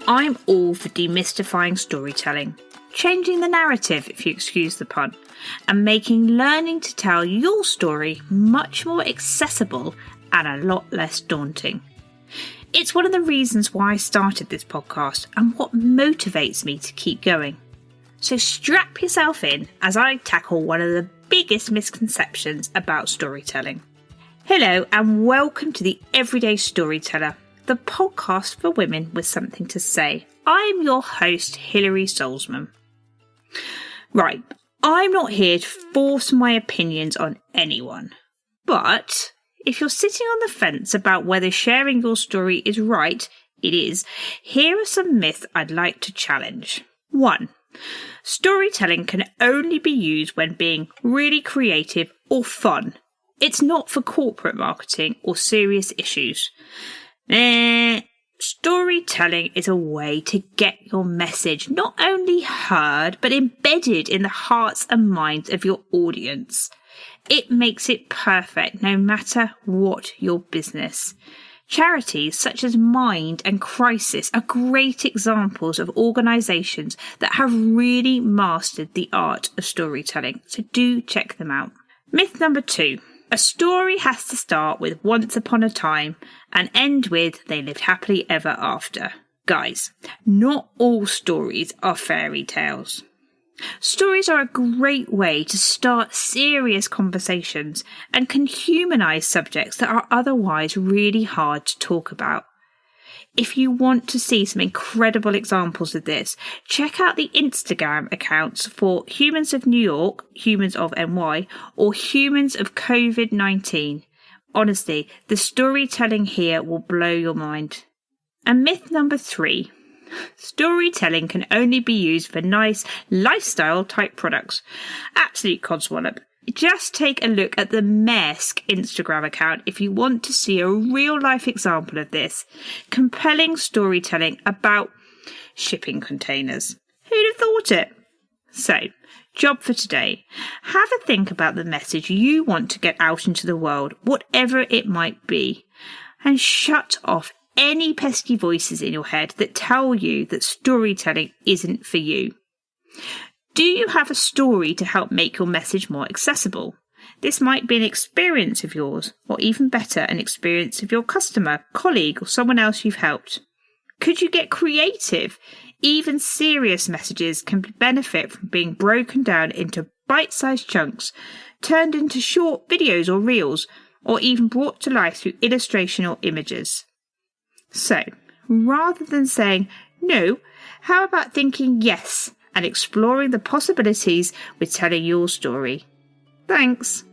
I'm all for demystifying storytelling, changing the narrative, if you excuse the pun, and making learning to tell your story much more accessible and a lot less daunting. It's one of the reasons why I started this podcast and what motivates me to keep going. So strap yourself in as I tackle one of the biggest misconceptions about storytelling. Hello and welcome to the Everyday Storyteller, the podcast for women with something to say. I'm your host, Hilary Solzman. Right, I'm not here to force my opinions on anyone, but if you're sitting on the fence about whether sharing your story is right, it is. Here are some myths I'd like to challenge. 1. Storytelling can only be used when being really creative or fun. It's not for corporate marketing or serious issues. Storytelling is a way to get your message not only heard, but embedded in the hearts and minds of your audience. It makes it perfect no matter what your business. Charities such as Mind and Crisis are great examples of organisations that have really mastered the art of storytelling, so do check them out. Myth number 2. A story has to start with once upon a time and end with they lived happily ever after. Guys, not all stories are fairy tales. Stories are a great way to start serious conversations and can humanise subjects that are otherwise really hard to talk about. If you want to see some incredible examples of this, check out the Instagram accounts for Humans of New York, Humans of NY, or Humans of COVID-19. Honestly, the storytelling here will blow your mind. And myth number 3. Storytelling can only be used for nice lifestyle type products. Absolute codswallop. Just take a look at the Maersk Instagram account if you want to see a real life example of this. Compelling storytelling about shipping containers. Who'd have thought it? So, job for today. Have a think about the message you want to get out into the world, whatever it might be, and shut off any pesky voices in your head that tell you that storytelling isn't for you. Do you have a story to help make your message more accessible? This might be an experience of yours, or even better, an experience of your customer, colleague, or someone else you've helped. Could you get creative? Even serious messages can benefit from being broken down into bite-sized chunks, turned into short videos or reels, or even brought to life through illustration or images. So, rather than saying no, how about thinking yes and exploring the possibilities with telling your story? Thanks.